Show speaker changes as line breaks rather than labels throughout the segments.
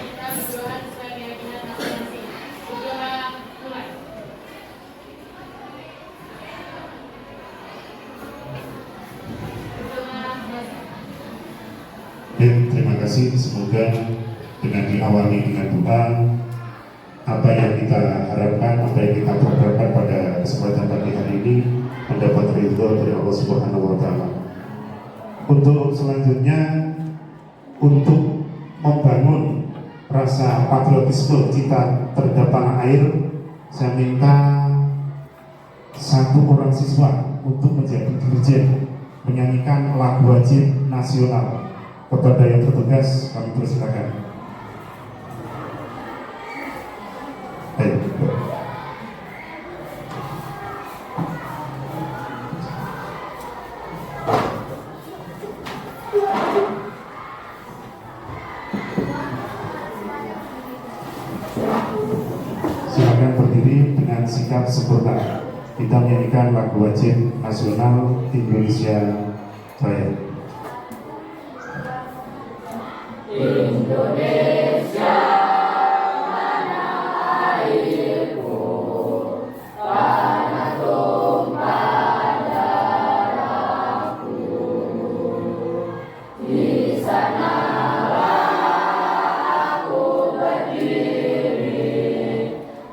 kita berdoa sesuai keyakinan masing-masing. Berdoa mulai.
Terima kasih. Semoga dengan diawali dengan doa, apa yang kita harapkan, apa yang kita programkan pada kesempatan pagi hari ini mendapat ridho dari Allah Subhanahu wa Ta'ala. Untuk selanjutnya, untuk membangun rasa patriotisme kita terhadap tanah air, saya minta satu orang siswa untuk menjadi dirjen menyanyikan lagu wajib nasional. Kepada yang bertugas, kami persilakan. Ayo. Silakan berdiri dengan sikap sempurna. Kita menyanyikan lagu wajib nasional Indonesia Raya.
Indonesia tanah airku, tanah tumpah darahku. Di sanalah aku berdiri,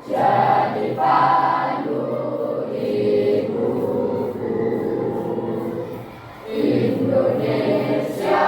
jadi pandu hidupku. Indonesia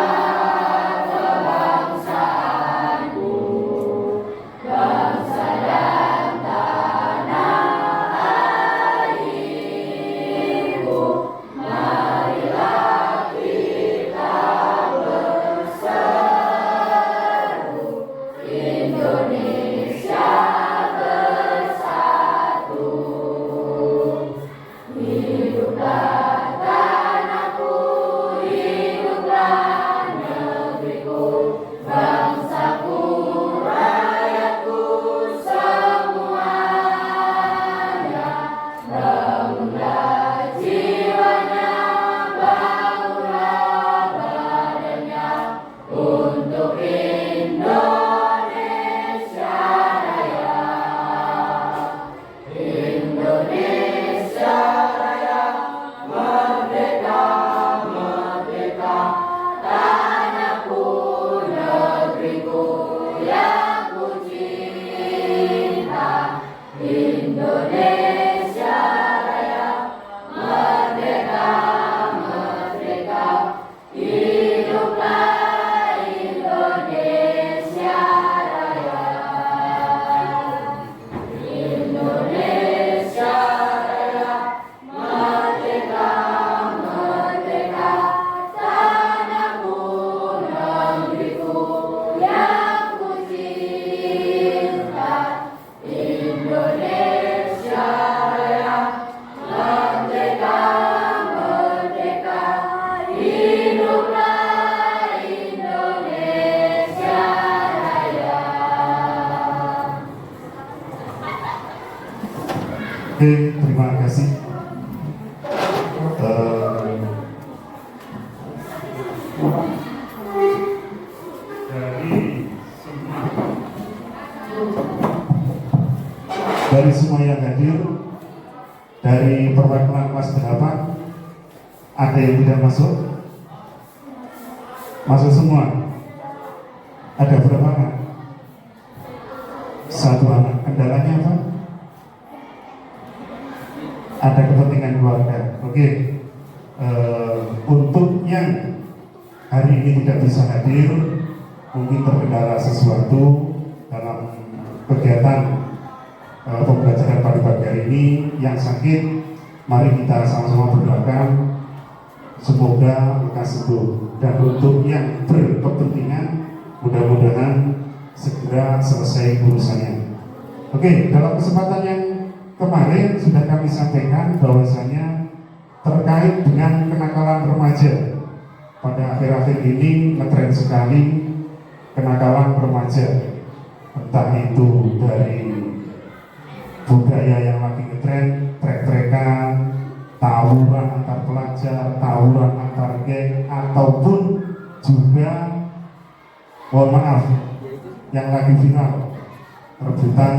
Terima kasih. Dari semua yang hadir, dari perwakilan kelas 8, ada yang tidak masuk? Masuk semua? Ada berapa anak? Satu anak. Kendalanya apa? Ada kepentingan keluarga. Oke. Untuk yang hari ini tidak bisa hadir, mungkin terkendala sesuatu dalam kegiatan pembelajaran pada pagi hari ini. Yang sakit, mari kita sama-sama berdoakan semoga lekas sembuh. Dan untuk yang berkepentingan, mudah-mudahan segera selesai urusannya. Oke, dalam kesempatan yang kemarin sudah kami sampaikan bahwasanya terkait dengan kenakalan remaja. Pada akhir-akhir ini ngetren sekali kenakalan remaja, entah itu dari budaya yang lagi ngetren, trek-trekan, tawuran antar pelajar, tawuran antar geng, ataupun juga mohon maaf yang lagi viral, rebutan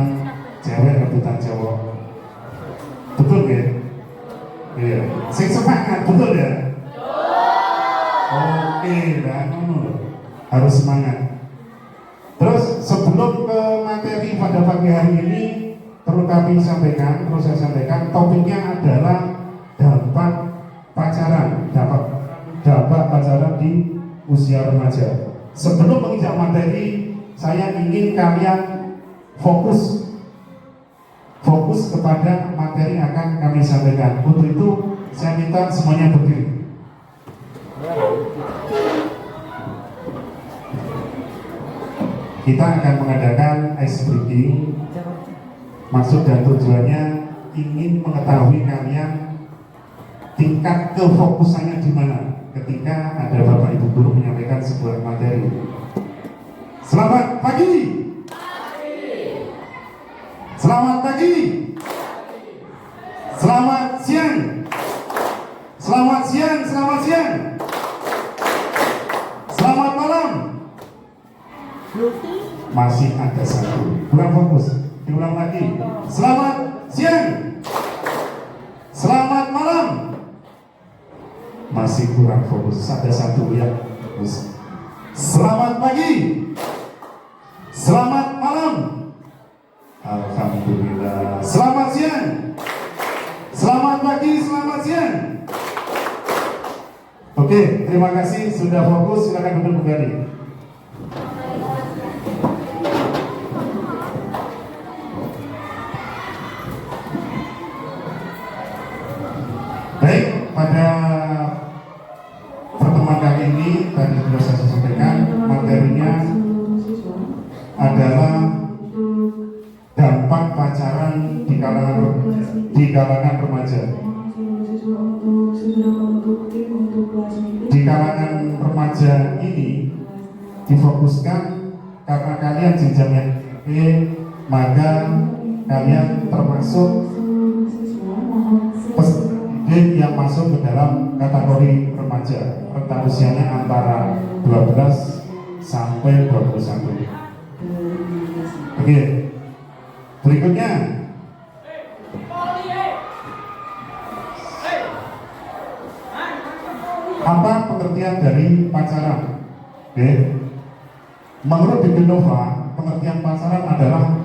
cewek, rebutan cowok. Betul ya? Iya. Sing semangat, betul ya? Oke, harus semangat. Terus sebelum ke materi pada pagi hari ini, perlu saya sampaikan, topiknya adalah dampak pacaran, dampak pacaran di usia remaja. Sebelum menginjak materi, saya ingin kalian fokus kepada materi yang akan kami sampaikan. Untuk itu, saya minta semuanya berdiri. Kita akan mengadakan ice breaking. Maksud dan tujuannya ingin mengetahui kalian tingkat kefokusannya di mana ketika ada Bapak Ibu guru menyampaikan sebuah materi. Selamat pagi. Selamat pagi. Selamat siang. Selamat siang. Selamat siang. Selamat malam. Masih ada satu, kurang fokus. Diulang lagi. Selamat siang. Selamat malam. Masih kurang fokus. Ada satu yang fokus. Selamat pagi. Selamat malam. Alhamdulillah. Selamat siang. Selamat pagi. Selamat siang. Oke, terima kasih sudah fokus. Silakan duduk kembali. Baik, pada pertemuan kali ini tadi sudah saya sampaikan, materinya adalah dampak pacaran di kalangan remaja. Di kalangan remaja ini difokuskan karena kalian jenjangnya maka kalian termasuk yang masuk ke dalam kategori remaja, rentang usianya antara 12 sampai 21. Oke, berikutnya apa pengertian dari pacaran? Oke, menurut Divinova, pengertian pacaran adalah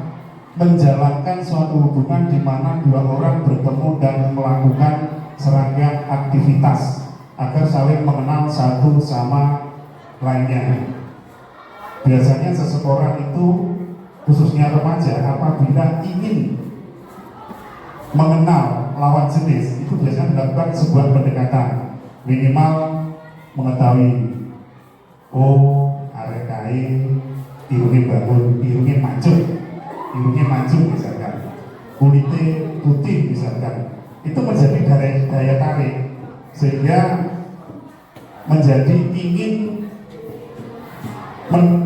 menjalankan suatu hubungan di mana dua orang bertemu dan melakukan serangkaian aktivitas agar saling mengenal satu sama lainnya. Biasanya seseorang itu, khususnya remaja, apabila ingin mengenal lawan jenis, itu biasanya dilakukan sebuah pendekatan. Minimal mengetahui, oh arek kain, irungnya bangun, irungnya mancung misalkan, kulitnya putih misalkan. Itu menjadi daya tarik sehingga menjadi ingin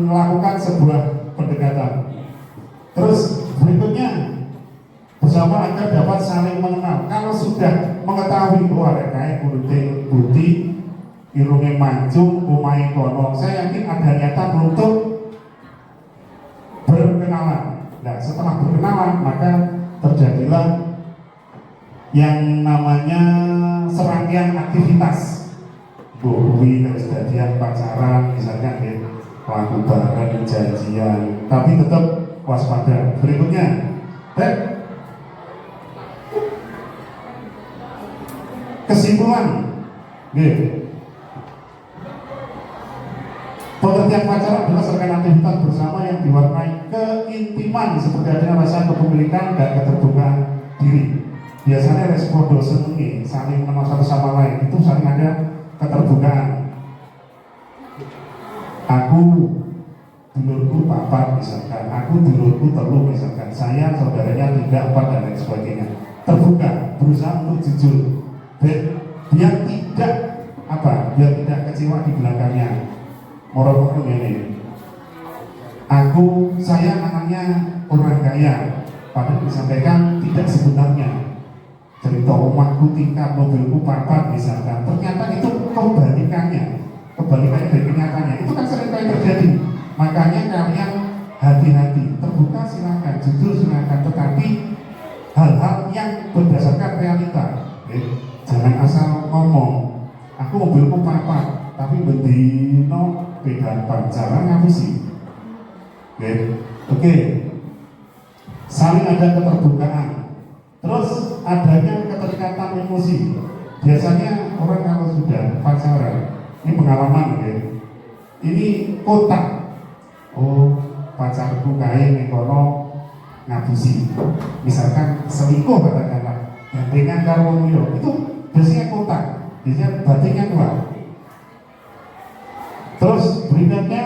melakukan sebuah pendekatan. Terus berikutnya bersama agar dapat saling mengenal. Kalau sudah mengetahui bahwa kayak kulitnya putih, irungnya mancung, umai kono, saya yakin ada niatan untuk berkenalan. Nah, setelah berkenalan maka terjadilah yang namanya serangkaian aktivitas. Bui harus jadian pacaran misalnya ya, laku bareng, janjian, tapi tetap waspada. Berikutnya, kesimpulan, pengertian pacaran adalah serangkaian aktivitas bersama yang diwarnai keintiman seperti adanya rasa kepemilikan dan keterbukaan diri. Biasanya respondo senengi, saling mengenal satu sama lain, itu saling ada keterbukaan. Aku dulurku papat misalkan, aku dulurku telu misalkan, saya saudaranya 3, 4 dan lain sebagainya. Terbuka, berusaha untuk jujur, biar tidak kecewa di belakangnya. Moro-moro ini, saya anaknya orang kaya, padahal disampaikan tidak sebenarnya. Cerita rumahku tingkat, mobilku papat misalkan, ternyata itu kebalikannya dari kenyataannya. Itu kan sering kali terjadi. Makanya kalian hati-hati, terbuka silakan, jujur silakan, tetapi hal-hal yang berdasarkan realita. Jangan asal ngomong, aku mobilku papat, tapi bendino beda pacaran ngapusi. Oke. Saling ada keterbukaan, terus adanya keterikatan emosi. Biasanya orang kalau sudah pacaran, ini pengalaman ini kotak. Oh, pacarku kae nekono ngapusi. Misalkan selingkuh katakanlah, gandengan karo yo, itu biasanya kotak, biasanya batinnya kuat. Terus berikutnya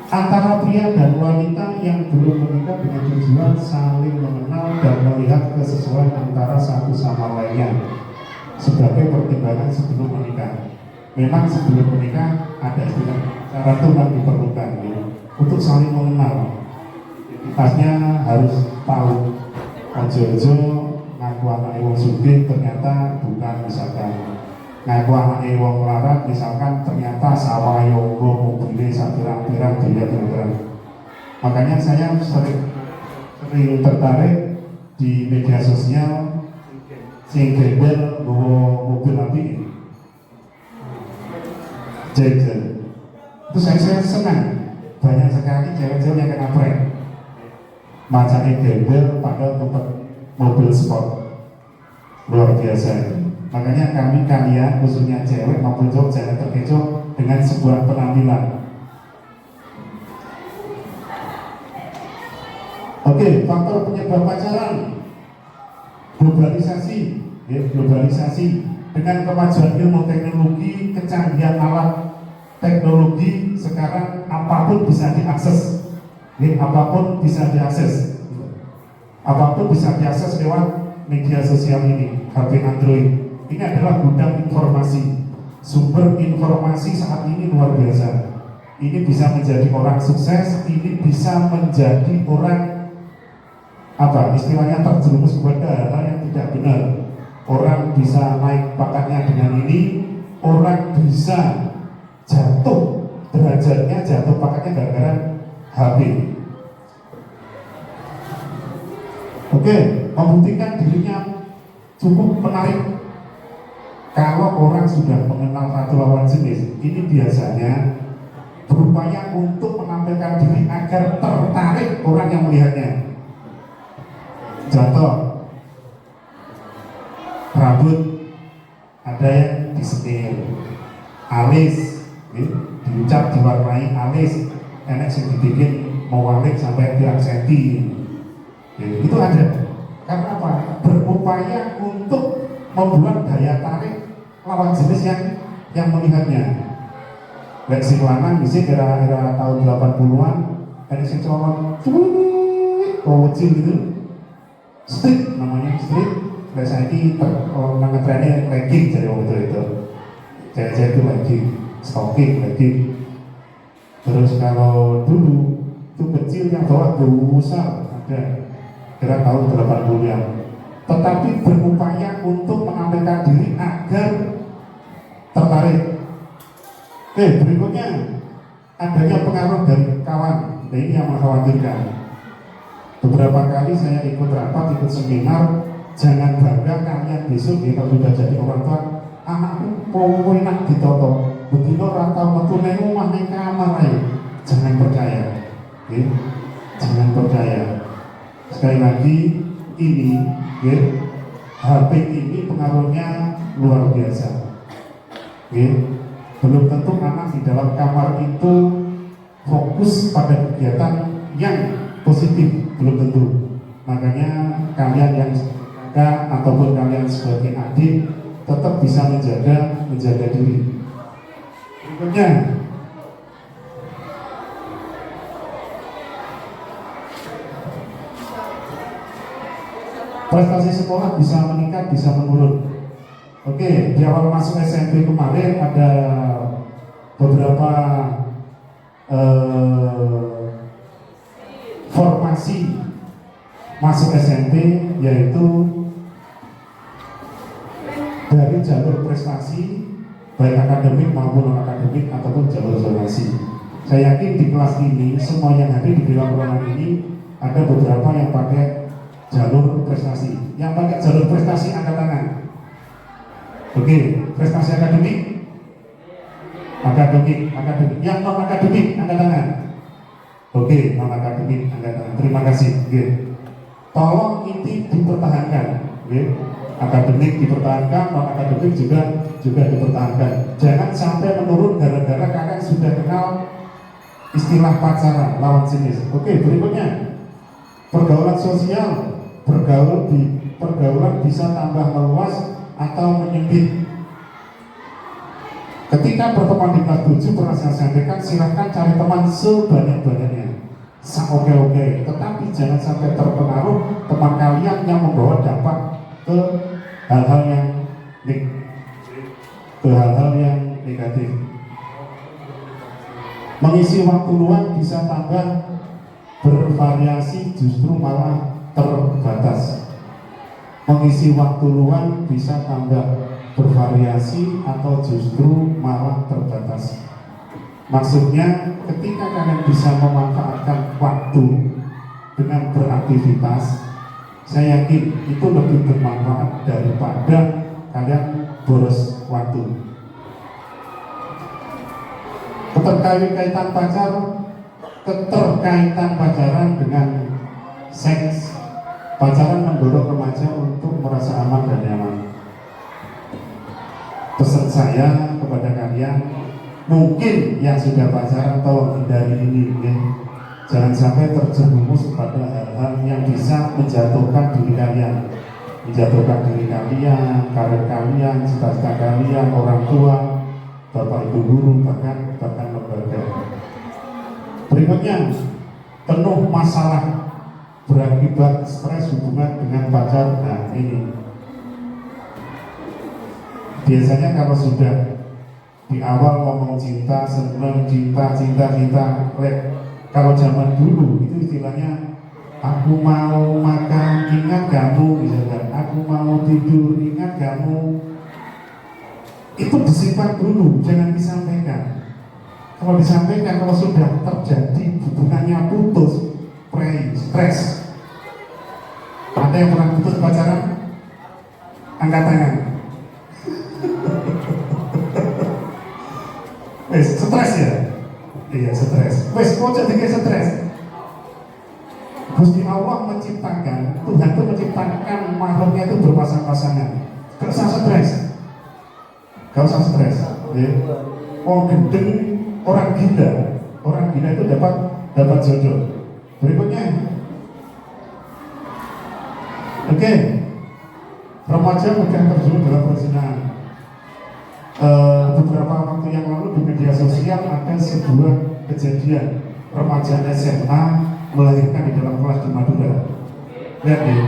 antara pria dan wanita yang belum menikah dengan tujuan saling mengenal dan melihat kesesuaian antara satu sama lainnya sebagai pertimbangan sebelum menikah. Memang sebelum menikah ada istilah cara Tuhan diperlukan untuk saling mengenal. Identitasnya harus tahu. Ojo-ojo ngaku anak wong sugih ternyata bukan, misalkan ngaku anak wong melarat misalkan ternyata sawah yogo mobilnya sapirang-pirang dilihat-lihat. Makanya saya sering tertarik di media sosial sing gembel mobil api jajan. Itu saya senang, banyak sekali cewek-cewek yang kena prank macamnya gembel pada tempat mobil sport, luar biasa. Makanya kalian khususnya cewek maupun cowok jangan terkecoh dengan sebuah penampilan. Oke, faktor penyebab pacaran, globalisasi. Globalisasi dengan kemajuan ilmu teknologi, kecanggihan alat teknologi, sekarang apapun bisa diakses. Apapun bisa diakses. Apapun bisa diakses lewat media sosial ini, HP Android. Ini adalah gudang informasi. Sumber informasi saat ini luar biasa. Ini bisa menjadi orang sukses, ini bisa menjadi orang istilahnya terjerumus kepada hal yang tidak benar. Orang bisa naik pangkatnya dengan ini, orang bisa jatuh derajatnya, jatuh pangkatnya gara-gara HP. Oke, membuktikan dirinya cukup menarik. Kalau orang sudah mengenal satu lawan jenis, ini biasanya berupaya untuk menampilkan diri agar tertarik orang yang melihatnya. Contoh, rambut ada yang disetir, alis diucap diwarnai alis, enak sih dibikin mewalik sampai pirang senti. Itu ada. Karena apa? Berupaya untuk membuat daya tarik lawan jenis yang melihatnya. Lek sing lanang bisa era tahun 80-an, ada sing colon kecil gitu. Street namanya, street. Lek saiki nama trennya legging jadi waktu itu. Cewek-cewek itu legging, stocking, legging. Terus kalau dulu itu kecil yang bawah besar ada. Kira tahun 80-an, tetapi berupaya untuk menampilkan diri agar tertarik. Berikutnya adanya pengaruh dari kawan. Nah, ini yang mengkhawatirkan. Beberapa kali saya ikut rapat, ikut seminar. Jangan bangga kalian besok kalau sudah jadi orang tua, anakku mau enak ditoto, begitu rantau metu neng rumah neng kamar aja. Jangan percaya, jangan percaya. Sekali lagi ini, HP ini pengaruhnya luar biasa. Belum tentu anak di dalam kamar itu fokus pada kegiatan yang positif, belum tentu. Makanya kalian yang kakak ataupun kalian sebagai adik tetap bisa menjaga diri. Berikutnya, prestasi sekolah bisa meningkat, bisa menurun. Oke, di awal masuk SMP kemarin ada beberapa formasi masuk SMP, yaitu dari jalur prestasi baik akademik maupun non akademik ataupun jalur zonasi. Saya yakin di kelas ini semua yang hadir di dalam ruangan ini ada beberapa yang pakai jalur prestasi. Yang pakai jalur prestasi angkat tangan. Oke, prestasi akademik. Akademik. Yang non akademik angkat tangan. Oke, non akademik angkat tangan. Terima kasih. Oke. Tolong ini dipertahankan. Oke. Akademik dipertahankan, non akademik juga dipertahankan. Jangan sampai menurun gara-gara kakak sudah kenal istilah pacaran lawan jenis. Oke, berikutnya pergaulan sosial. Pergaulan bisa tambah meluas atau menyempit. Ketika berteman di kelas 7 pernah saya sampaikan, silahkan cari teman sebanyak-banyaknya, oke. Tetapi jangan sampai terpengaruh teman kalian yang membawa dampak ke hal-hal yang negatif. Mengisi waktu luang bisa tambah bervariasi, justru malah terbatas. Mengisi waktu luang bisa tambah bervariasi atau justru malah terbatas. Maksudnya ketika kalian bisa memanfaatkan waktu dengan beraktivitas, saya yakin itu lebih bermanfaat daripada kalian boros waktu. Keterkaitan pacaran dengan seks. Pacaran mendorong remaja untuk merasa aman dan nyaman. Pesan saya kepada kalian, mungkin yang sudah pacaran tolong hindari ini, ya. Jangan sampai terjerumus kepada hal-hal yang bisa menjatuhkan diri kalian, karir kalian, cita-cita kalian, orang tua, bapak ibu guru, bahkan lembaga. Berikutnya, penuh masalah berakibat stres hubungan dengan pacar. Nah ini biasanya kalau sudah di awal ngomong cinta, seneng, cinta. Kalau zaman dulu itu istilahnya aku mau makan ingat kamu, misalkan aku mau tidur ingat kamu. Itu disimpan dulu, jangan disampaikan. Kalau disampaikan, kalau sudah terjadi hubungannya putus, stres. Ada yang pernah putus pacaran? Angkat tangan. Stres ya? Iya, stres. Kok jadi stres? Gusti Allah menciptakan, Tuhan itu menciptakan makhluknya itu berpasang-pasangan. Gak usah stres. Ya. Oh gendeng, orang gila itu dapat jodoh. Berikutnya, oke. Remaja mudah terjun dalam perzinahan. Beberapa waktu yang lalu di media sosial ada sebuah kejadian remaja SMA melahirkan di dalam kelas di Madura. Lihat deh.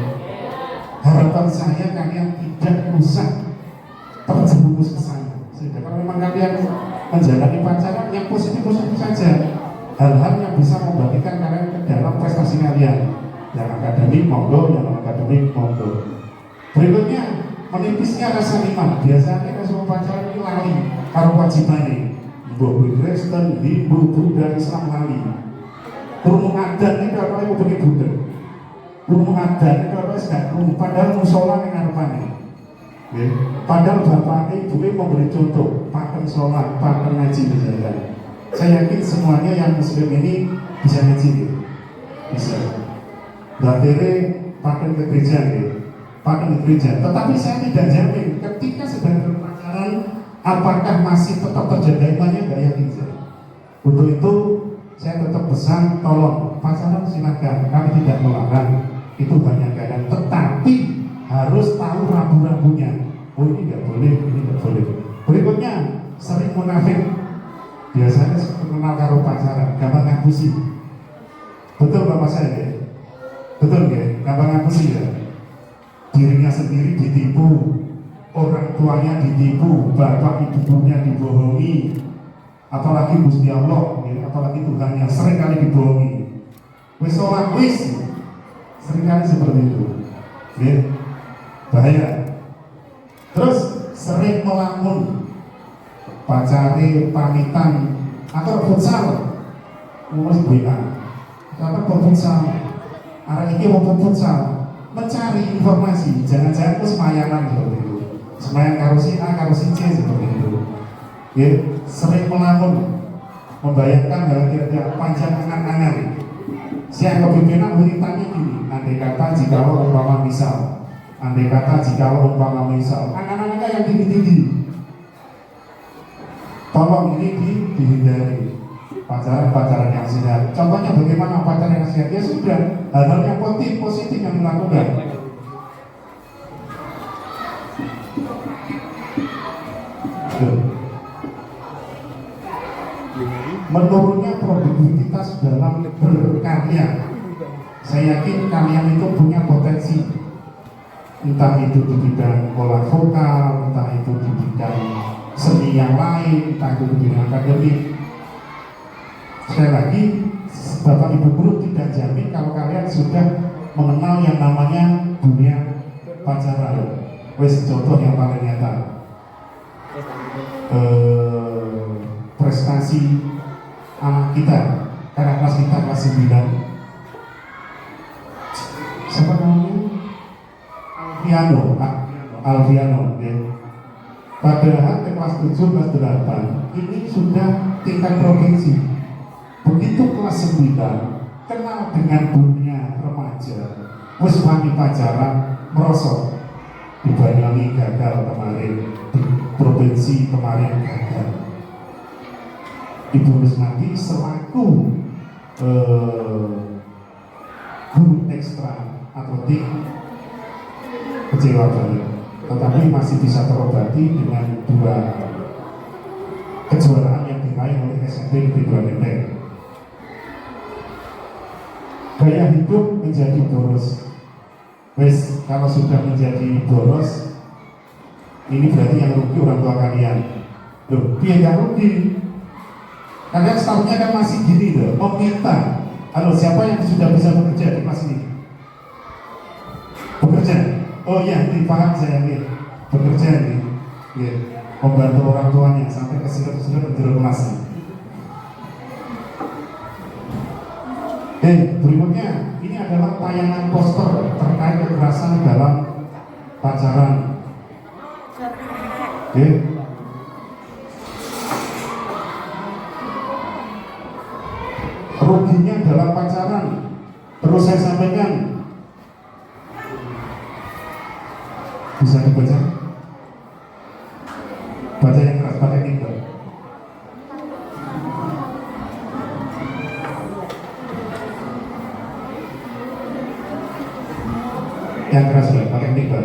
Harapan saya kalian tidak usah terjerumus ke sana. Sehingga kalau memang kalian menjalani pacaran yang positif saja, hal-hal yang bisa membagikan kalian ke dalam prestasi kalian, yang akademik monggo, yang non akademik monggo. Berikutnya, menipisnya rasa iman. Biasanya semua pacaran ini lali karo wajibane. Mbok Kristen, Hindu, Buddha, Islam lali. Kurung adan ini kalau yang begini Buddha. Kurung adan ini kalau gak kurung, padahal musola yang ngarepane. Padahal bapak ibu memberi contoh, pakai sholat, pakai ngaji misalkan. Saya yakin semuanya yang muslim ini bisa ngaji, bisa. Batere pakai ke gereja, Tetapi saya tidak jamin ketika sedang berpacaran apakah masih tetap terjaga imannya, nggak yakin saya. Untuk itu saya tetap pesan, tolong pacaran silakan, kami tidak melarang, itu banyak keadaan, tetapi harus tahu rambu-rambunya. Oh ini nggak boleh. Berikutnya, sering munafik. Biasanya kenal karo pacaran, gampang ngapusi. Betul bapak saya ya? Betul ya? Gampang ngapusi ya? Dirinya sendiri ditipu, orang tuanya ditipu, bapak ibunya dibohongi, apalagi Gusti Allah, ya, apalagi Tuhan yang sering kali dibohongi. Sering kali seperti itu, ya, bahaya. Terus sering melamun, pacari, pamitan, atau futsal, ngurus WA, karena futsal, arah ini mau futsal, mencari informasi, jangan-jangan itu semayanan seperti itu, semayan karo si A, karo si C seperti itu, ya, sering melamun, membayangkan hal kira-kira panjang angan-angan. Siang kepimpinan beritanya gini, andai kata jika umpama misal, angan-angannya yang tinggi-tinggi, tolong ini dihindari. Pacaran yang sehat. Contohnya bagaimana pacaran yang sehat? Ya sudah, hal-hal yang positif yang dilakukan. Menurunnya produktivitas dalam berkarya. Saya yakin kalian itu punya potensi, entah itu di bidang olah vokal, entah itu di bidang seni yang lain, entah itu di bidang akademik. Sekali lagi, Bapak Ibu guru tidak jamin kalau kalian sudah mengenal yang namanya dunia pacaran. Wes contoh yang paling nyata, prestasi anak kita, karena kelas kita kelas 9. Siapa namanya? Alfiano, ya. Padahal kelas 7, kelas 8 ini sudah tingkat provinsi. Begitu kelas 9 kenal dengan dunia remaja, wis wani pacaran, merosot. Di Banyuwangi gagal kemarin, di provinsi kemarin gagal. Ibu Rusnadi selaku guru ekstra atletik kecewa banget, tetapi masih bisa terobati dengan 2 kejuaraan yang diraih oleh SMP Negeri 2 Menteng. Gaya hidup menjadi boros. Wes, kalau sudah menjadi boros, ini berarti yang rugi orang tua kalian. Loh, biar gak rugi. Kalian setahunnya kan masih gini loh, meminta. Halo, siapa yang sudah bisa bekerja di kelas ini? Bekerja? Oh iya, ini paham saya nih. Bekerja nih, ya, membantu orang tuanya sampai ke silat-silat menjelang kelas. Berikutnya, ini adalah tayangan poster terkait kekerasan dalam pacaran. Ruginya dalam pacaran, terus saya sampaikan, bisa dibaca? Baca yang keras, pakai tinta. Yang keras ya, pakai tinta.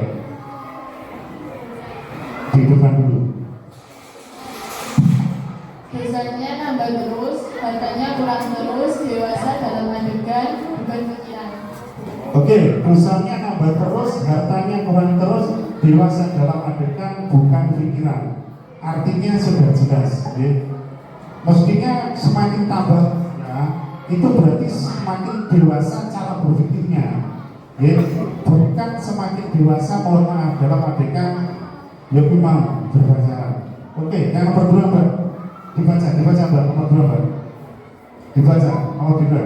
Dihidupkan dulu.
Dosanya nambah terus, hartanya kurang terus, dewasa dalam adegan, bukan pikiran.
Oke, dosanya nambah terus, hartanya kurang terus, dewasa dalam adegan, bukan pikiran. Artinya sudah jelas, ya. Mestinya semakin tambah, ya, itu berarti semakin dewasa cara berpikirnya, ya. Bukan semakin dewasa, mohon maaf, dalam adegan, ya mau berpacaran. Oke, yang nomor 2, Mbak. Dibaca Mbak, nomor 2, Mbak. Dibaca, nomor 2.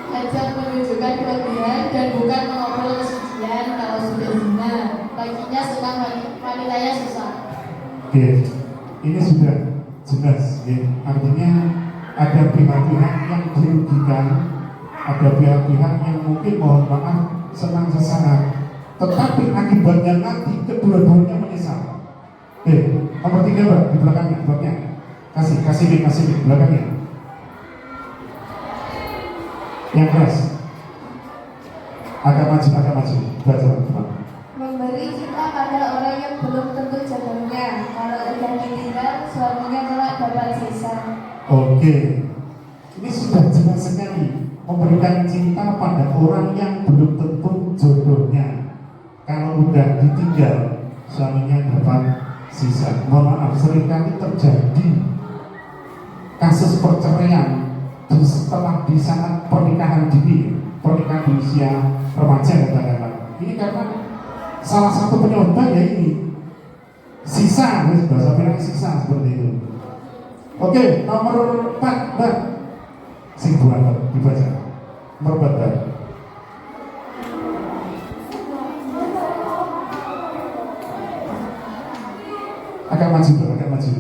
Ajak menunjukkan kelebihan dan bukan mengobrol kesucian kalau sudah zina. Baginya senang, wanitanya susah.
Oke, ini sudah jelas, ya. Artinya ada pihak-pihak yang dirugikan, ada pihak-pihak yang mungkin mohon maaf senang sesaat, tetapi akibatnya nanti kedua-duanya menyesal. Nomor 3, Mbak, di belakangnya, Mbaknya. Kasih belakangnya. Yang keras. Agak maju. Baca, Mbak.
Memberi cinta pada orang yang belum tentu jodohnya. Kalau udah ditinggal, suaminya kelak dapat sisa.
Oke, ini sudah jelas sekali. Memberikan cinta pada orang yang belum tentu jodohnya. Kalau udah ditinggal, suaminya dapat sisa. Mohon maaf, seringkali terjadi kasus perceraian setelah di saat pernikahan dini, pernikahan di usia remaja katakanlah. Ini karena salah satu penyebabnya ya ini sisa, bahasa bilang sisa seperti itu. Oke, nomor 4, Mbak. Sing buat dibaca. Nomor 4, Mbak. Agak maju, Mbak, agak maju.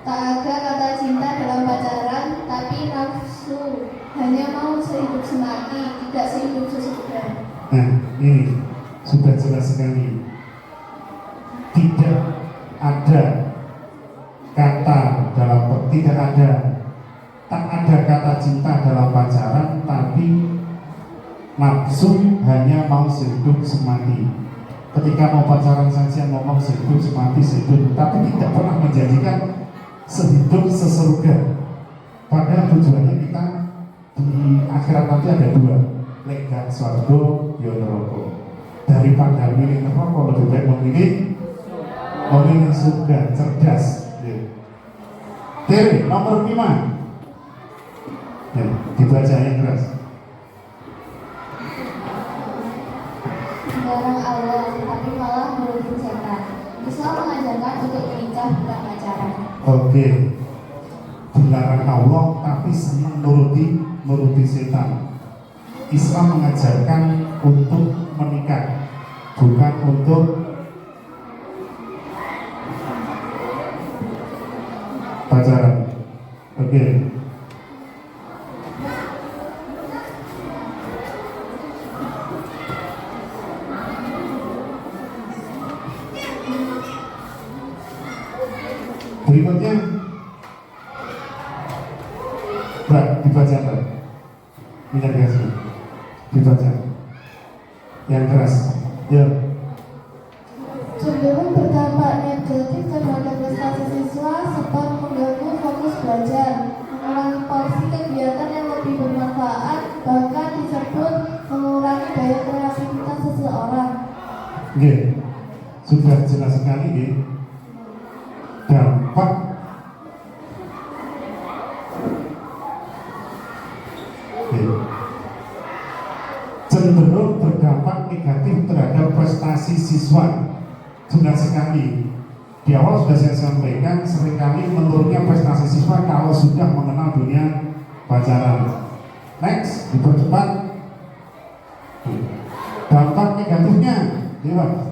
Tak ada kata cinta dalam pacaran, tapi nafsu hanya mau sehidup semati, tidak sehidup sesudah.
Nah, ini sudah jelas sekali. Tidak ada kata tak ada kata cinta dalam pacaran, tapi nafsu hanya mau sehidup semati. Ketika mau pacaran saja ngomong sehidup semati, tapi tidak pernah menjanjikan sehidup sesurga. Padahal tujuannya kita di akhirat nanti ada 2, lega swargo yo neraka. Daripada milih neraka, lebih baik memilih surga. Cerdas. Oke, nomor 5. Ya, dibaca yang keras.
Dilarang Allah, tapi malah menuruti setan. Islam mengajarkan untuk menikah bukan pacaran.
Oke. Dilarang Allah tapi senang nuruti setan. Islam mengajarkan untuk menikah, bukan untuk pacaran. Oke. Berikutnya, Mbak, dibaca, Mbak. Minta dikasih. Dibaca. Yang keras. Ya.
Cenderung berdampak negatif terhadap prestasi siswa serta mengganggu fokus belajar, mengurangi porsi kegiatan yang lebih bermanfaat, bahkan disebut mengurangi daya kreativitas seseorang.
Oke. Sudah jelas sekali, ya. Dampak cenderung berdampak negatif terhadap prestasi siswa. Jelas sekali. Di awal sudah saya sampaikan, seringkali menurunnya prestasi siswa kalau sudah mengenal dunia pacaran. Next, dipercepat. Dampak negatifnya, lewat.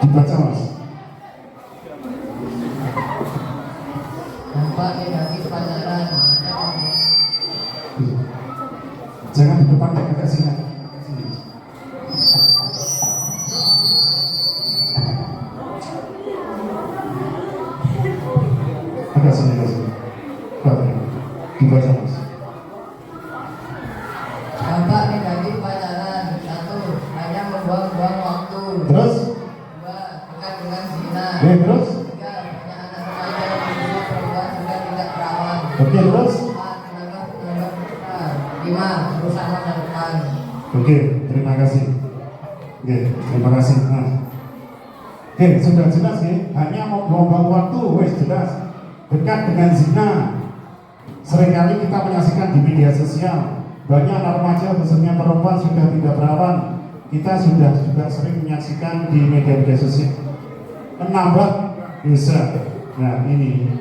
Dibaca, Mas.
Dampak negatif pacaran.
Jangan di depan, agak sini. Agak sini. Dibaca, Mas.
Dampak negatif pacaran. 1. Hanya membuang-buang waktu.
Terus?
2. Dekat dengan zina.
Terus?
3. Banyak anak remaja yang berusia perempuan sudah tidak perawan.
Oke, terus?
4. Menganggap putra. 5. Merusak masa depan.
Oke, terima kasih. Oke, terima kasih. Nah. Oke, sudah jelas ya. Hanya membuang waktu, wes jelas. Dekat dengan zina. Seringkali kita menyaksikan di media sosial, banyak anak remaja khususnya perempuan sudah tidak perawan. Kita sudah juga sering menyaksikan di media sosial. Menambah dosa. Nah ini,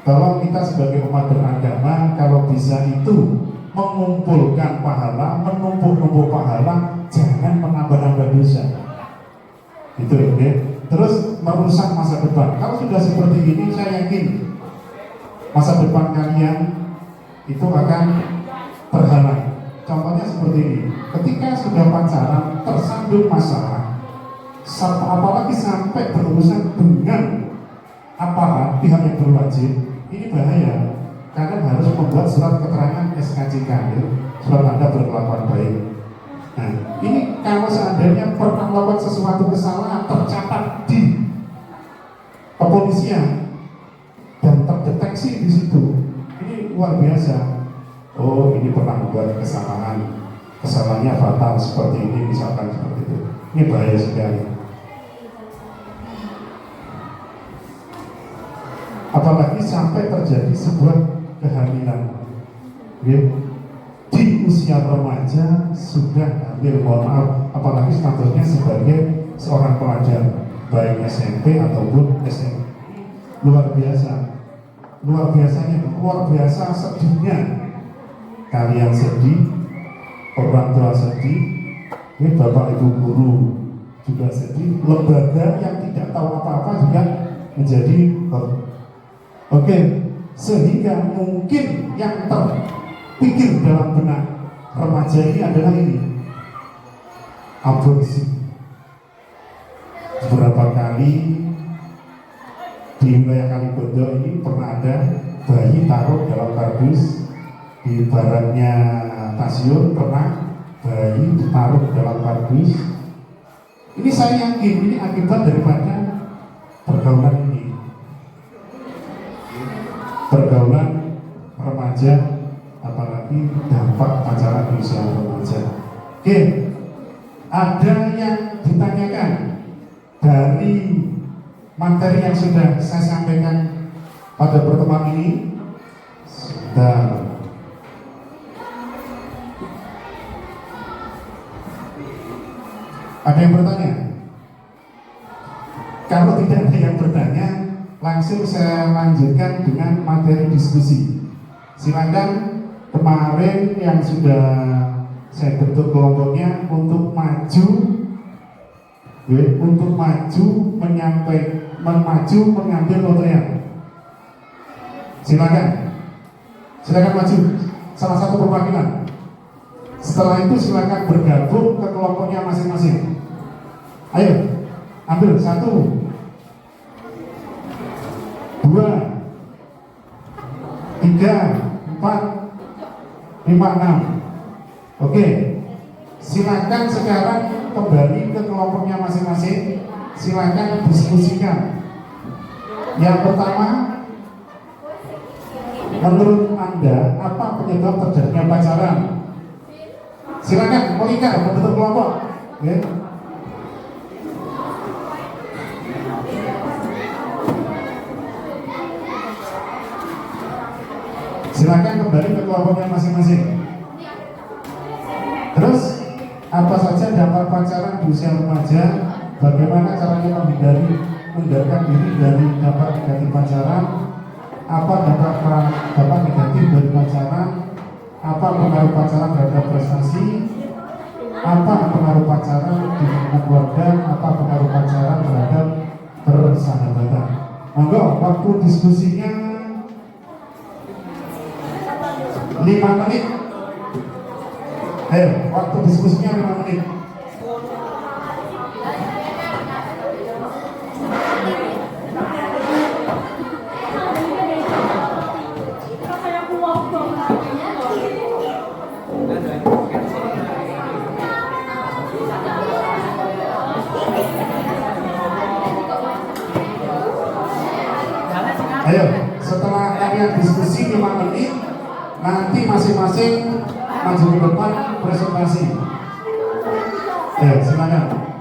tolong kita sebagai umat beragama, kalau bisa itu mengumpulkan pahala, menumpuk-numpuk pahala, jangan menambah-nambah dosa. Itu ya. Terus merusak masa depan. Kalau sudah seperti ini, saya yakin masa depan kalian itu akan terhalang. Contohnya seperti ini. Ketika sudah pacaran, tersandung masalah, apalagi sampai berurusan dengan aparat pihak yang berwajib, ini bahaya. Kalian harus membuat surat keterangan SKCK, ya, surat tanda berkelakuan baik. Nah, ini kalau seandainya pernah melakukan sesuatu kesalahan tercatat di kepolisian dan terdeteksi di situ, ini luar biasa. Oh, ini pernah membuat kesalahannya fatal seperti ini, misalkan seperti itu. Ini bahaya sekali. Apalagi sampai terjadi sebuah kehamilan, ya. Di usia remaja sudah hamil, mohon maaf, apalagi statusnya sebagai seorang pelajar baik SMP ataupun SMA. Luar biasa, luar biasa sedihnya. Kalian sedih, orang tua sedih, ini bapak ibu guru juga sedih, lembaga yang tidak tahu apa-apa juga menjadi oke. Sehingga mungkin yang terpikir dalam benak remaja ini adalah ini, aborsi. Beberapa kali di wilayah Kalibondo ini pernah ada bayi taruh dalam kardus. Di baratnya stasiun pernah bayi ditaruh dalam kardus. Ini saya yakin ini akibat daripada pergaulan ini, pergaulan remaja, apalagi dampak pacaran di usia remaja. Oke, ada yang ditanyakan dari materi yang sudah saya sampaikan pada pertemuan ini? Sudah. Ada yang bertanya? Kalau tidak ada yang bertanya, langsung saya lanjutkan dengan materi diskusi. Silakan kemarin yang sudah saya bentuk kelompoknya untuk maju, mengambil notarian. Silakan maju. Salah satu perwakilan. Setelah itu silakan bergabung ke kelompoknya masing-masing. Ayo, ambil 1, 2, 3, 4, 5, 6. Oke, silakan sekarang kembali ke kelompoknya masing-masing. Silakan diskusikan. Yang pertama, menurut Anda apa penyebab terjadinya pacaran? Silakan Monika membentuk kelompok. Oke. Silakan kembali ke kelompoknya masing-masing. Terus apa saja dampak pacaran di usia remaja? Bagaimana caranya menghindarkan diri dari dampak negatif pacaran? Apa dampak negatif dari pacaran? Apa pengaruh pacaran terhadap prestasi? Apa pengaruh pacaran di lingkungan keluarga? Apa pengaruh pacaran terhadap persahabatan? Monggo, waktu diskusinya 5 menit. Waktu diskusinya 5 menit. Ayo, setelah kalian diskusi 5 menit, nanti masing-masing maju ke depan presentasi. Ayo, silakan.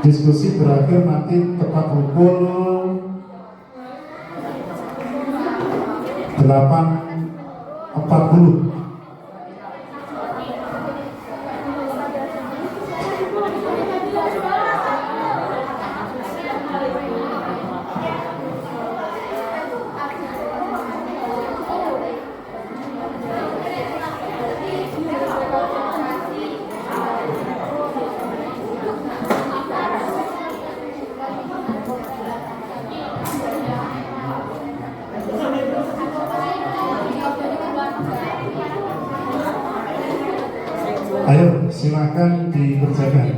Diskusi berakhir nanti tepat pukul 8.40. Ayo, silakan dikerjakan.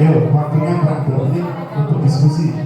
Yuk, waktunya kurang 2 menit untuk diskusi.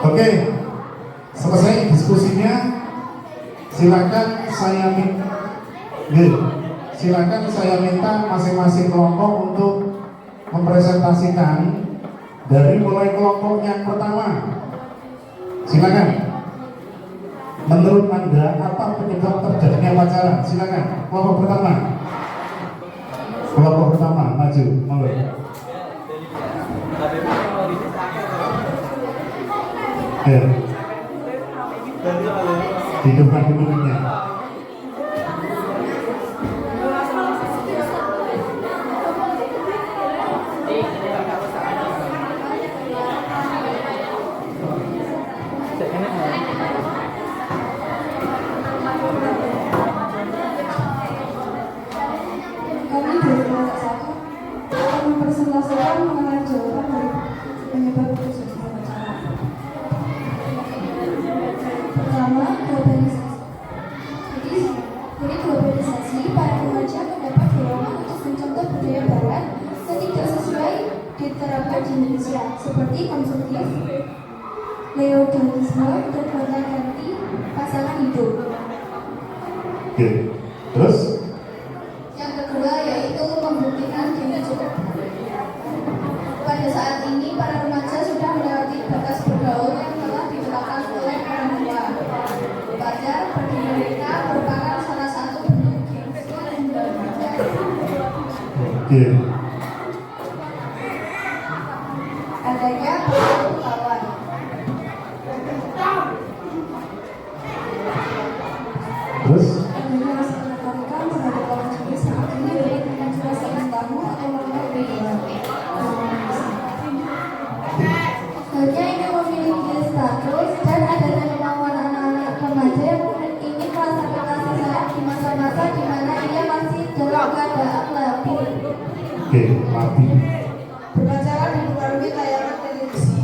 Oke, selesai diskusinya. Silakan saya minta masing-masing kelompok untuk mempresentasikan dari mulai kelompok yang pertama. Silakan. Menurut Anda apa penyebab terjadinya pacaran? Silakan. Kelompok pertama. Kelompok pertama maju, monggo. Ya. Di depan dulunya.
Kami dari kelompok 1 akan mempresentasikan mengenai jawaban dari penyebab terjadinya pacaran. Pertama, globalisasi. Jadi globalisasi, para remaja mendapat dorongan untuk mencontoh budaya barat yang tidak sesuai diterapkan di Indonesia, seperti konsumtif, feodalisme, dan gonta-ganti pasangan hidup.
Oke. Terus?
Yang kedua yaitu membuktikan diri cukup. Pada saat ini para remaja sudah melewati batas bergaul yang telah ditetapkan oleh orang tua. Wajar bagi mereka merupakan salah satu bentuk gengsi dan bangga.
Oke.
Adanya pengaruh kawan.
Terus?
Adanya rasa ketertarikan terhadap lawan jenis yang akhirnya dapat memunculkan saling tamu atau mengenal beda. Hanya ingin memiliki status dan adanya kemauan anak-anak remaja yang ingin merasakan kasih sayang di masa-masa di mana ia masih dalam keadaan labil.
Oke, mati.
Berpacaran dipengaruhi tayangan televisi.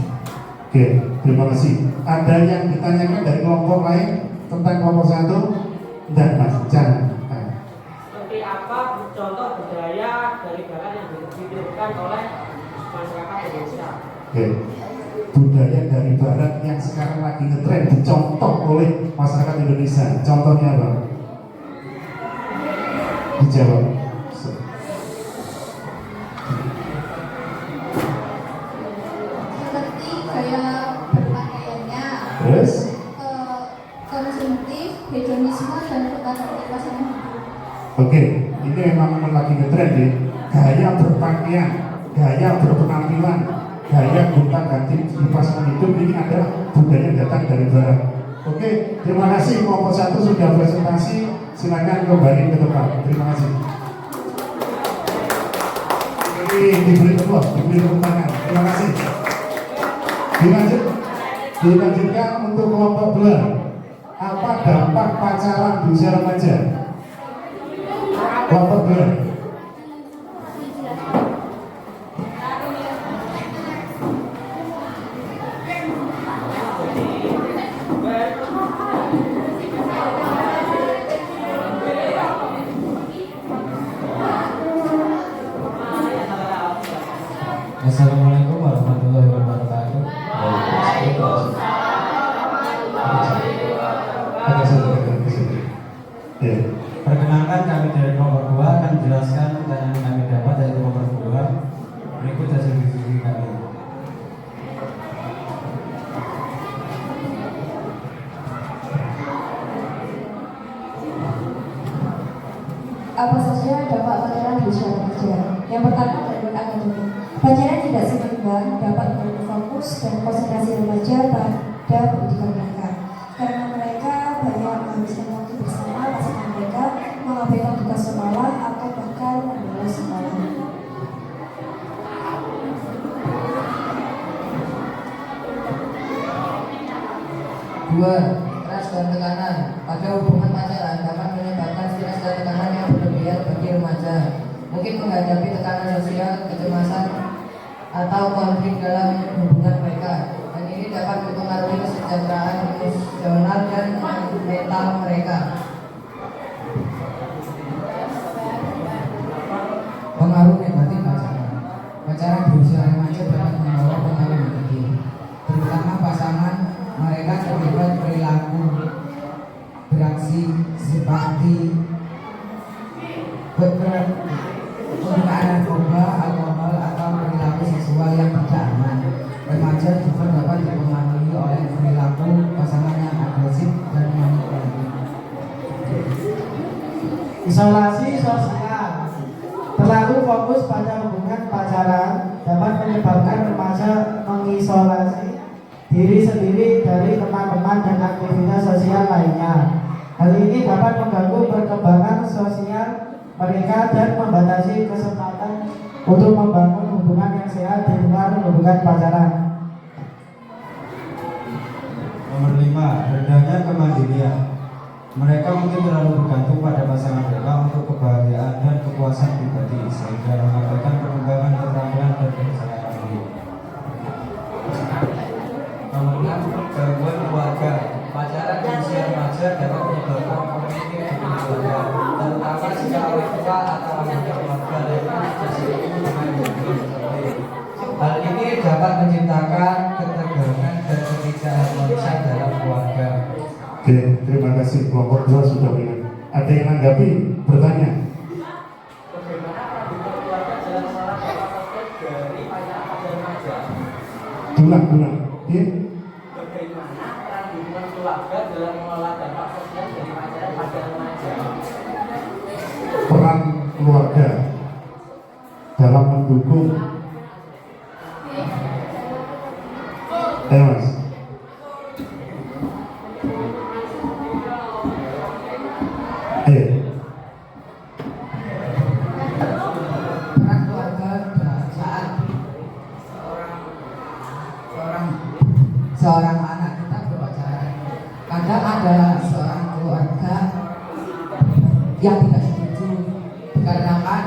Oke, terima kasih. Ada yang ditanyakan dari kelompok lain tentang kelompok 1? Tidak, Mas. Jangan. Nah.
Seperti apa contoh budaya dari barat yang ditirukan oleh masyarakat Indonesia?
Oke. Budaya dari barat yang sekarang lagi ngetren dicontoh oleh masyarakat Indonesia. Contohnya apa? Dijawab.
Seperti gaya berpakaiannya,
Terus?
konsumtif, hedonisme, dan gonta-ganti pasangan hidup.
Oke, ini memang lagi ngetren ya. gaya berpakaian, gaya berpenampilan, gaya gonta-ganti di pasangan hidup ini adalah budaya yang datang dari barat. Oke, terima kasih. Kelompok 1 sudah presentasi, silakan kembali ke tempat. Terima kasih. Ini diberi tepuk tangan. Terima kasih. Dilanjutkan untuk kelompok 2. Apa dampak pacaran di usia remaja? Kelompok 2.
Assalamualaikum warahmatullahi wabarakatuh. Perkenalkan, kami dari kelompok 2 akan menjelaskan pertanyaan yang kami dapat dari kelompok 2. Berikut hasil diskusi kami.
Apa saja dampak pacaran di usia remaja? Yang pertama dari akademik. Pacaran tidak seimbang dapat mengganggu fokus dan konsentrasi remaja pada pendidikan mereka. Karena mereka banyak menghabiskan waktu bersama pasangan mereka, mengabaikan tugas sekolah atau bahkan membolos sekolah.
Dua, stres dan tekanan. Pada hubungan pacaran dapat menyebabkan stres dan tekanan yang berlebihan bagi remaja. Mungkin menghadapi tekanan sosial, kecemasan, atau konflik dalam hubungan mereka. Dan ini dapat mempengaruhi kesejahteraan emosional dan mental mereka. Pengaruh negatif pacaran. Pacaran di usia remaja dapat membawa pengaruh negatif, terutama pasangan mereka terlibat perilaku beraksi seperti penggunaan narkoba, alkohol, atau perilaku seksual yang tidak aman. Remaja juga dapat dipengaruhi oleh perilaku pasangan yang agresif dan manipulatif.
Isolasi sosial. Terlalu fokus pada hubungan pacaran dapat menyebabkan remaja mengisolasi diri sendiri dari teman-teman dan aktivitas sosial lainnya. Hal ini dapat mengganggu perkembangan sosial mereka dan membatasi kesempatan untuk membangun hubungan yang sehat di luar hubungan pacaran.
Nomor 5, rendahnya kemandirian. Mereka mungkin terlalu bergantung pada pasangan mereka untuk kebahagiaan dan kepuasan pribadi, sehingga mengabaikan perkembangan keterampilan dan kepercayaan diri. Nomor 6, gangguan keluarga. Pacaran di usia remaja dapat menyebabkan konflik di keluarga, terutama jika orang tua atau anggota keluarga lainnya bersekutu dengan hubungan tertentu. Hal ini dapat menciptakan ketegangan dan ketidakharmonisan dalam keluarga.
Oke, terima kasih. Kelompok 2 sudah bilang. Ada yang menanggapi? Bertanya?
Bagaimana peran keluarga dalam mengelola dampak positif dari pacaran pada remaja?
Dulang. Ya?
Bagaimana peran hubungan keluarga dalam mengelola dampak sosial dari pacaran pada remaja?
Peran keluarga dalam mendukung. Ayo Mas.
Peran keluarga saat seorang anak kita berpacaran. Kadang ada seorang keluarga yang tidak setuju dikarenakan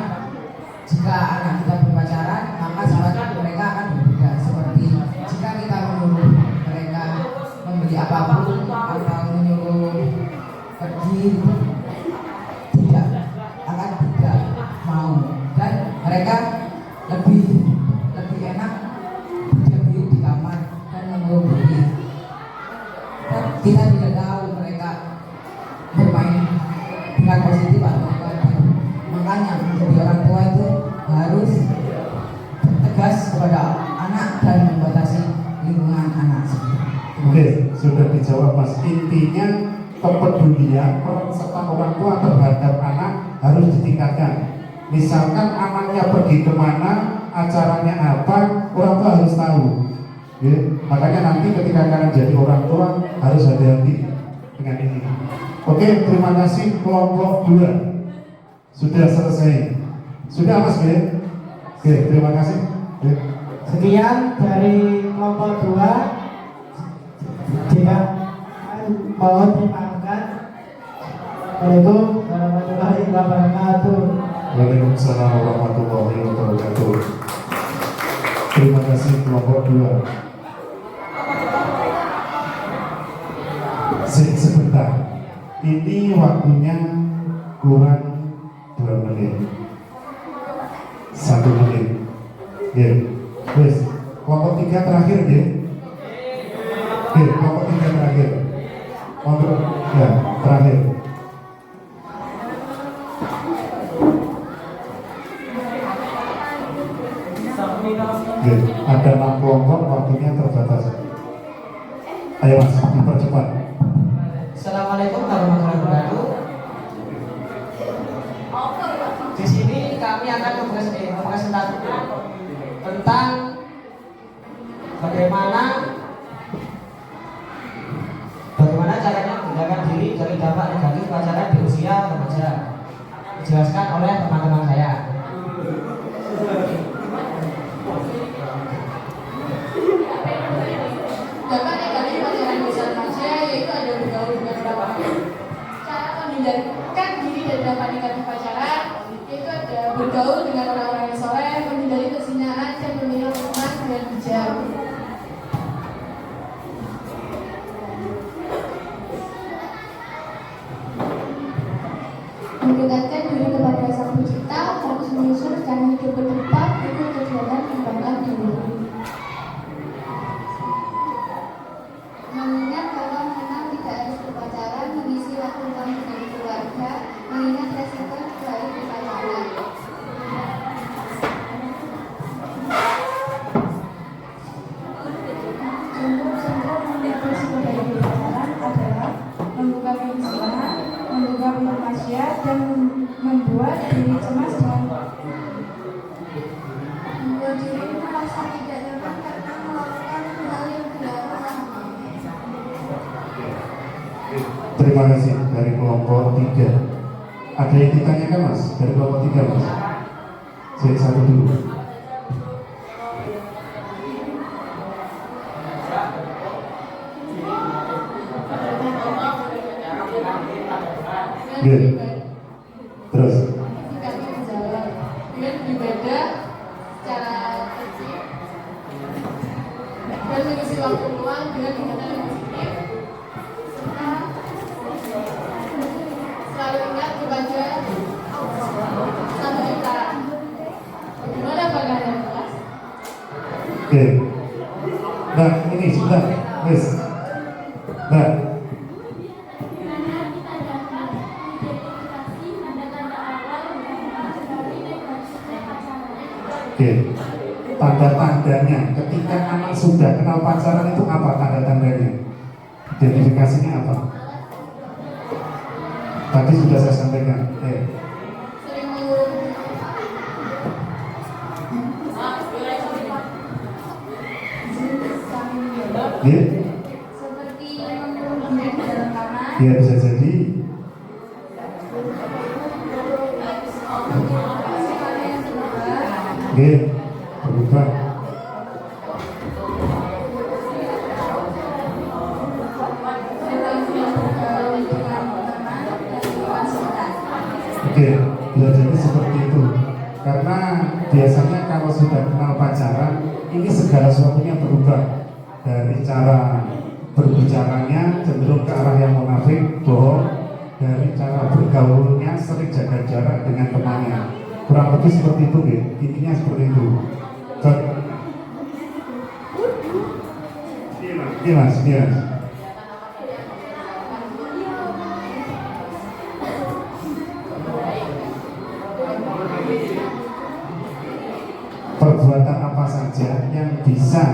jika anak kita berpacaran maka sifat mereka akan berbeda. Seperti jika kita menyuruh mereka membeli apapun atau menyuruh pergi, tidak mau, dan mereka lebih enak diam di kamar dan menunggu diri. Kita tidak tahu mereka bermain dengan positif atau negatif. Makanya menjadi orang tua itu harus tegas kepada anak dan membatasi lingkungan anak.
Oke, sudah dijawab Mas. Intinya kepedulian peran serta orang tua terhadap anak harus ditingkatkan. Misalkan anaknya pergi kemana, acaranya apa, orang tua harus tahu. Ya, makanya nanti ketika kalian jadi orang tua harus hati-hati dengan ini. Oke, terima kasih kelompok 2 sudah selesai. Sudah Mas ya? Oke, terima kasih. Ya.
Sekian dari kelompok 2. Jika mohon dimaafkan. Assalamualaikum warahmatullahi wabarakatuh.
Waalaikumsalam warahmatullahi wabarakatuh. Terima kasih kelompok 2. Sebentar. Ini waktunya kurang 2 menit. 1 menit. Ya. Wes, kelompok 3 terakhir ya. Oke, kelompok 3 terakhir. Kelompok ya, terakhir. Ya, ada 6 kelompok, waktunya terbatas. Ayo Mas, dipercepat.
Assalamualaikum warahmatullahi wabarakatuh. Di sini kami akan mempresentasikan tentang bagaimana caranya menghindarkan diri dari dampak negatif pacaran di usia remaja. Dijelaskan oleh teman-teman saya.
Dampak negatif pacaran di usia remaja yaitu ada bergaul dengan orang lain. Cara menghindarkan diri dari dampak negatif pacaran yaitu ada bergaul dengan orang-orang yang soleh, menghindari perzinahan dan memilih teman dengan bijak.
Mendekatkan diri kepada Sang Pencipta, fokus menyusun rencana hidup ke depan, ikut kegiatan mengembangkan diri. Mengingat bahwa memang tidak harus berpacaran, mengisi waktu luang dengan keluarga, mengingat resiko dari berpacaran. Contoh-contoh mengenai resiko dari berpacaran adalah membuka perselingkuhan, membuka pintu maksiat, dan membuat diri cemas dan membuat diri merasa tidak nyaman karena melakukan hal yang dilarang.
Terima kasih dari kelompok 3. Ada yang ditanyakan Mas? Dari kelompok 3 Mas? Saya satu dulu. Ya. Terus.
Kami menjawab dengan beribadah secara tertib dan mengisi waktu luang dengan kegiatan yang positif serta selalu ingat kepada Sang Pencipta. Bagaimana bagaimana kelas?
Oke. Nah, ini sudah. Wes. Nah. Oke, tanda-tandanya ketika anak sudah kenal pacaran itu apa tanda-tandanya? Identifikasinya apa? Tadi sudah saya sampaikan.
Sering mengurung.
Ya,
Seperti mengurung diri di dalam kamar,
ya bisa jadi.
sifatnya yang berubah,
Ya, berubah. Oke, bisa jadi seperti itu. Karena biasanya kalau sudah kenal pacaran, ini segala sesuatunya berubah. Dari cara berbicaranya cenderung ke arah yang munafik, bohong. Dari cara bergaulnya sering jaga jarak dengan temannya. Kurang lebih seperti itu, ya. Intinya seperti itu. Ini mas. Perbuatan apa saja yang bisa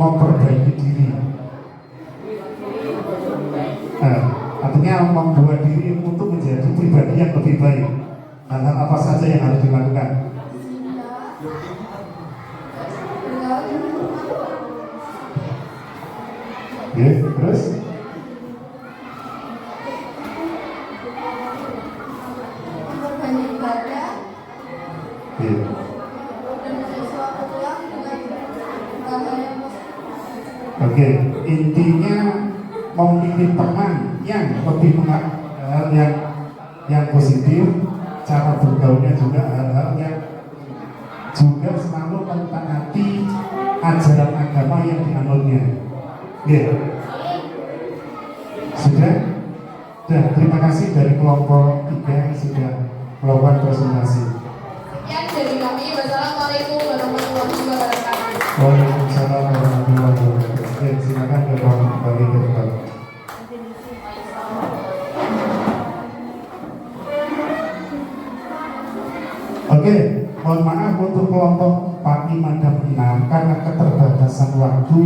memperbaiki diri. membawa diri untuk menjadi pribadi yang lebih baik. Hal-hal apa saja yang harus dilakukan? Ya, terus?
Memperbanyak ibadah
Ya.
dan sesuatu yang dengan hal yang positif.
Oke, intinya memilih teman yang lebih yang positif, cara bergaulnya juga hal-hal yang juga selalu mentaati ajaran agama yang dianutnya. Ya. Sudah? Dan terima kasih dari kelompok 3 yang sudah melakukan presentasi.
Sekian dari kami. Wassalamualaikum warahmatullahi wabarakatuh.
Waalaikumsalam warahmatullahi wabarakatuh. Oke, silakan ke ruang bagi ke depan. Oke, mohon maaf untuk kelompok 4, 5, dan 6 karena keterbatasan waktu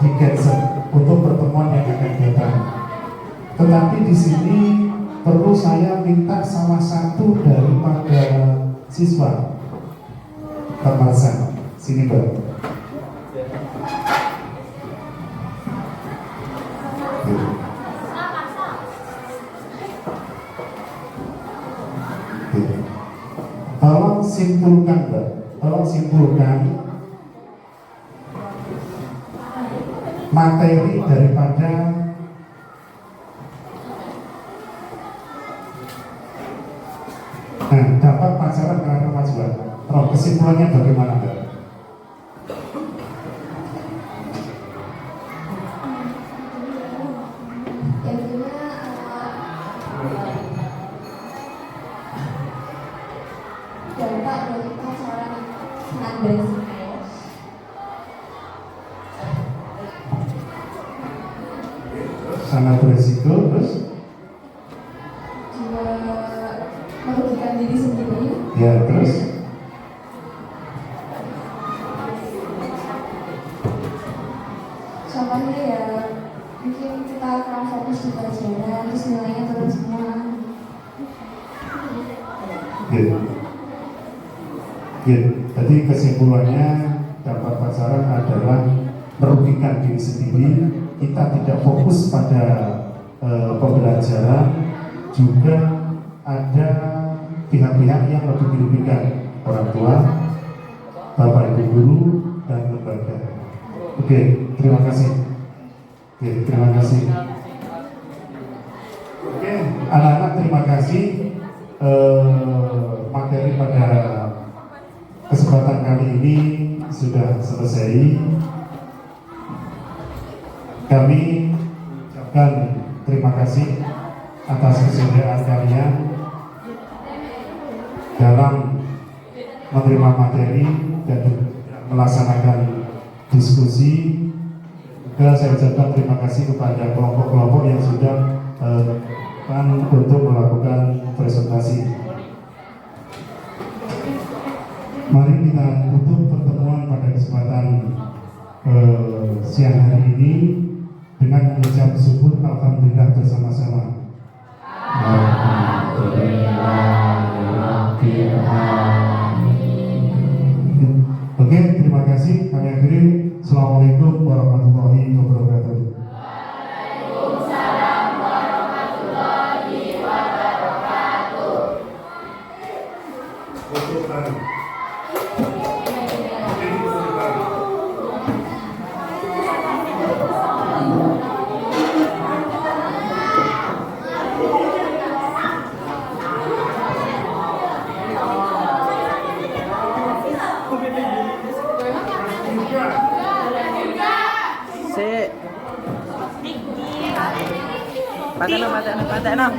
di cancel untuk pertemuan yang akan datang. Tetapi di sini perlu saya minta salah satu daripada siswa, Pak Marsan, sini Pak. Tolong simpulkan, Pak. Tolong simpulkan materi daripada dampak pacaran karena kemajuan. Tolong kesimpulannya bagaimana, Mbak?
Dampak dari pacaran sangat berisiko.
Sangat beresiko, terus?
Juga merugikan diri sendiri.
Ya, terus?
Contohnya ya mungkin kita kurang fokus di pelajaran, terus nilainya turun semua.
Ya. Ya, jadi kesimpulannya dampak pacaran adalah merugikan diri sendiri. Kita tidak fokus pada pembelajaran, juga ada pihak-pihak yang lebih dirugikan, orang tua, bapak ibu guru, dan lembaga. Oke, terima kasih. Oke, terima kasih. Oke, anak-anak terima kasih. Materi pada kesempatan kali ini sudah selesai. Kami ucapkan terima kasih atas kesediaan kalian dalam menerima materi dan melaksanakan diskusi. Juga saya ucapkan terima kasih kepada kelompok-kelompok yang sudah untuk melakukan presentasi. Mari kita tutup pertemuan pada kesempatan siang hari ini dengan mengucap syukur alhamdulillah bersama-sama. Oke, terima kasih. Kami akhiri. Assalamualaikum warahmatullahi wabarakatuh.
Waalaikumsalam warahmatullahi wabarakatuh.
Untuk hari.
Patena.